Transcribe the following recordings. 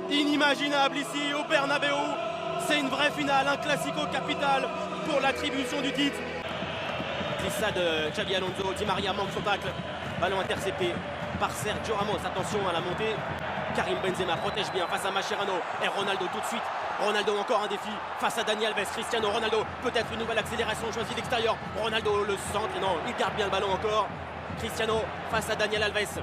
inimaginable ici au Bernabéu. C'est une vraie finale, un classico capital pour l'attribution du titre. Glissade de Xabi Alonso, Di Maria manque son tacle. Ballon intercepté par Sergio Ramos. Attention à la montée. Karim Benzema protège bien face à Mascherano. Et Ronaldo tout de suite. Ronaldo encore un défi face à Dani Alves. Cristiano Ronaldo, peut-être une nouvelle accélération choisie l'extérieur. Ronaldo le centre, et non, il garde bien le ballon encore. Cristiano face à Daniel Alves.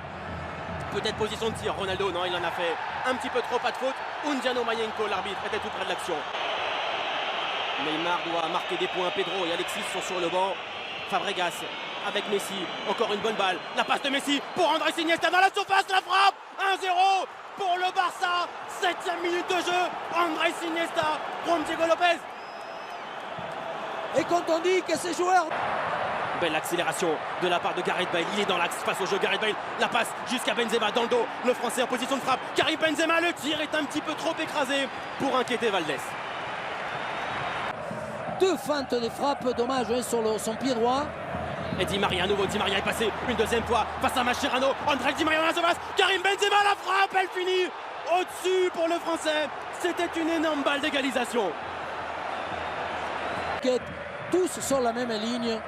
Peut-être position de tir. Ronaldo, non, il en a fait un petit peu trop, pas de faute. Undiano Mayenko, l'arbitre, était tout près de l'action. Neymar doit marquer des points. Pedro et Alexis sont sur le banc. Fabregas avec Messi, encore une bonne balle. La passe de Messi pour Andrés Iniesta dans la surface, la frappe 1-0 pour le Barça. 7e minute de jeu. Andrés Iniesta contre Diego Lopez. Et quand on dit que ces joueurs... Belle accélération de la part de Gareth Bale. Il est dans l'axe face au jeu. Gareth Bale, la passe jusqu'à Benzema dans le dos. Le Français en position de frappe. Karim Benzema, le tir est un petit peu trop écrasé pour inquiéter Valdés. Deux feintes de frappe, dommage hein, sur son pied droit. Et Di Maria à nouveau, Di Maria est passé une deuxième fois face à Mascherano. André Di Maria dans la surface. Karim Benzema, la frappe, elle finit au-dessus pour le Français. C'était une énorme balle d'égalisation. Tous sur la même ligne.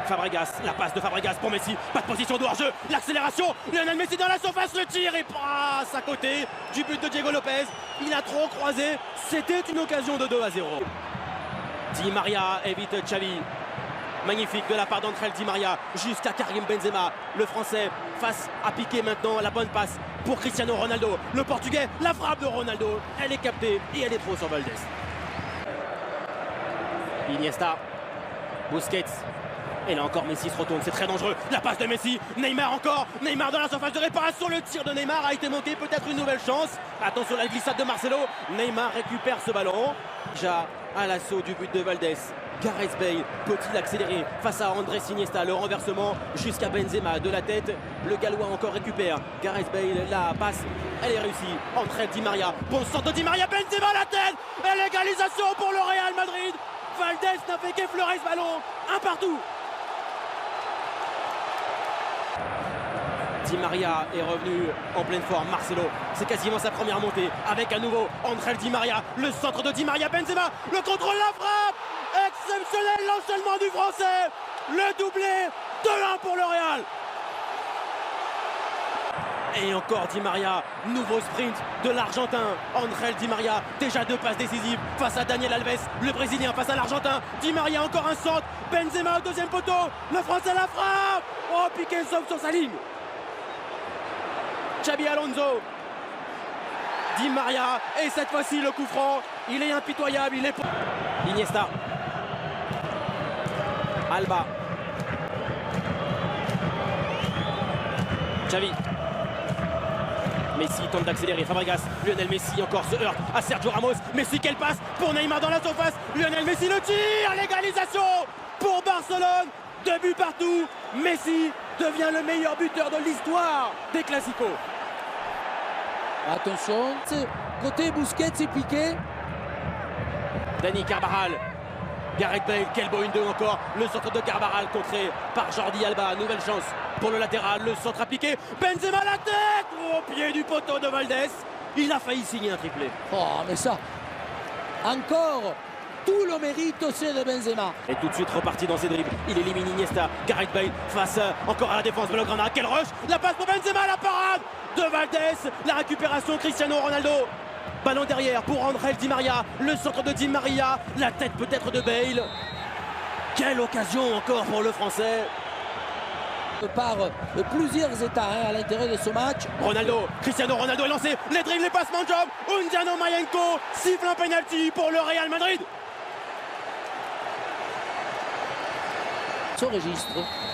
Fabregas, la passe de Fabregas pour Messi, pas de position de hors-jeu, l'accélération, Lionel Messi dans la surface, le tir et passe à côté du but de Diego Lopez. Il a trop croisé, c'était une occasion de 2-0. Di Maria évite Xavi. Magnifique de la part d'André Di Maria jusqu'à Karim Benzema. Le Français face à piquer maintenant la bonne passe pour Cristiano Ronaldo. Le Portugais, la frappe de Ronaldo, elle est captée et elle est trop sur Valdés. Iniesta, Busquets. Et là encore Messi se retourne, c'est très dangereux. La passe de Messi, Neymar encore. Neymar dans la surface de réparation. Le tir de Neymar a été manqué, peut-être une nouvelle chance. Attention à la glissade de Marcelo. Neymar récupère ce ballon. Déjà à l'assaut du but de Valdés. Gareth Bale peut-il accélérer face à Andrés Iniesta? Le renversement jusqu'à Benzema de la tête. Le Gallois encore récupère. Gareth Bale, la passe, elle est réussie. André Di Maria, bon centre de Di Maria, Benzema la tête. Et l'égalisation pour le Real Madrid. Valdés n'a fait qu'effleurer ce ballon. Un partout. Di Maria est revenu en pleine forme. Marcelo, c'est quasiment sa première montée. Avec à nouveau André Di Maria. Le centre de Di Maria, Benzema. Le contrôle, la frappe. Exceptionnel l'enchaînement du Français. Le doublé. 2-1 pour le Real. Et encore Di Maria. Nouveau sprint de l'Argentin. André Di Maria. Déjà 2 passes décisives face à Daniel Alves. Le Brésilien face à l'Argentin. Di Maria encore un centre. Benzema au deuxième poteau. Le Français la frappe. Oh, Piqué sauve sur sa ligne. Xabi Alonso, Di Maria, et cette fois-ci le coup franc, il est impitoyable, il est... Iniesta, Alba, Xavi, Messi tente d'accélérer, Fabregas, Lionel Messi encore se heurte à Sergio Ramos, Messi quelle passe pour Neymar dans la surface, Lionel Messi le tir, l'égalisation pour Barcelone, 2 buts partout, Messi devient le meilleur buteur de l'histoire des Classicos. Attention, côté Busquets et Piqué. Dani Carvajal, Gareth Bale, quel beau 1-2 encore. Le centre de Carvajal contré par Jordi Alba. Nouvelle chance pour le latéral, le centre appliqué. Benzema la tête au pied du poteau de Valdés. Il a failli signer un triplé. Oh mais ça, encore tout le mérite c'est de Benzema. Et tout de suite reparti dans ses dribbles. Il élimine Iniesta. Gareth Bale face encore à la défense. Blaugrana, quel rush. La passe pour Benzema, la parade de Valdés. La récupération Cristiano Ronaldo. Ballon derrière pour André Di Maria. Le centre de Di Maria. La tête peut-être de Bale. Quelle occasion encore pour le Français. Par plusieurs états à l'intérieur de ce match. Ronaldo, Cristiano Ronaldo est lancé. Les dribbles, les passements de job. Undiano Mayenko siffle un penalty pour le Real Madrid. Ce registre.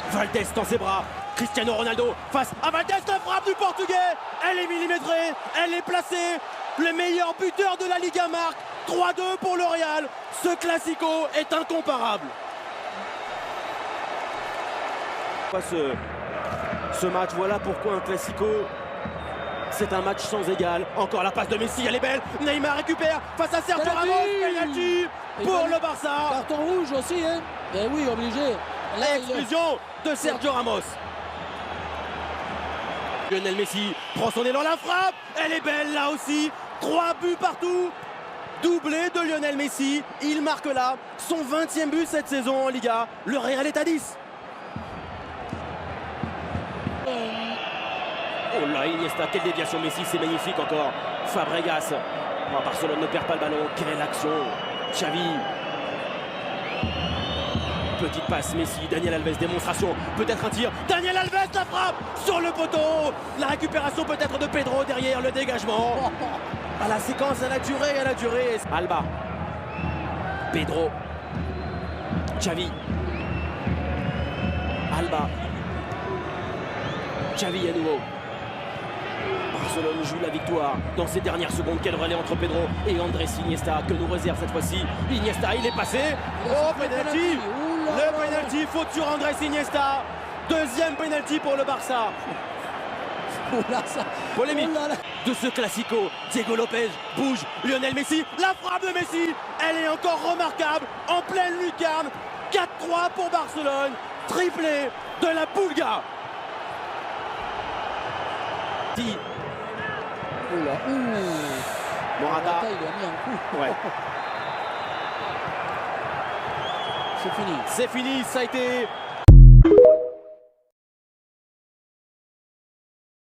Valdés dans ses bras. Cristiano Ronaldo face à Valdés, la frappe du Portugais. Elle est millimétrée, elle est placée. Le meilleur buteur de la Liga marque. 3-2 pour le Real. Ce Classico est incomparable. Ce match, voilà pourquoi un Classico, c'est un match sans égal. Encore la passe de Messi, elle est belle. Neymar récupère face à Sergio Ramos. Penalty pour le Barça. Carton rouge aussi, hein. Ben oui, obligé. L'exclusion de Sergio Ramos. Lionel Messi prend son élan, la frappe, elle est belle là aussi. 3 buts partout. Doublé de Lionel Messi, il marque là son 20e but cette saison en Liga. Le Real est à 10. Oh là, Iniesta, quelle déviation Messi, c'est magnifique encore. Fabregas. Oh, Barcelone ne perd pas le ballon. Quelle action. Xavi. Petite passe, Messi, Daniel Alves, démonstration, peut-être un tir. Daniel Alves, la frappe sur le poteau. La récupération peut-être de Pedro derrière le dégagement. Ah, la séquence, elle a duré. Alba. Pedro. Xavi. Alba. Xavi à nouveau. Barcelone joue la victoire dans ces dernières secondes. Quel relais entre Pedro et Andrés Iniesta que nous réserve cette fois-ci. Iniesta, il est passé. Oh, penalty. Le penalty, faute sur Andrés Iniesta. Deuxième penalty pour le Barça. Polémique de ce classico. Diego Lopez bouge. Lionel Messi, la frappe de Messi. Elle est encore remarquable en pleine lucarne. 4-3 pour Barcelone. Triplé de la Pulga. Morata, il a mis un coup. ouais. C'est fini. C'est fini, ça a été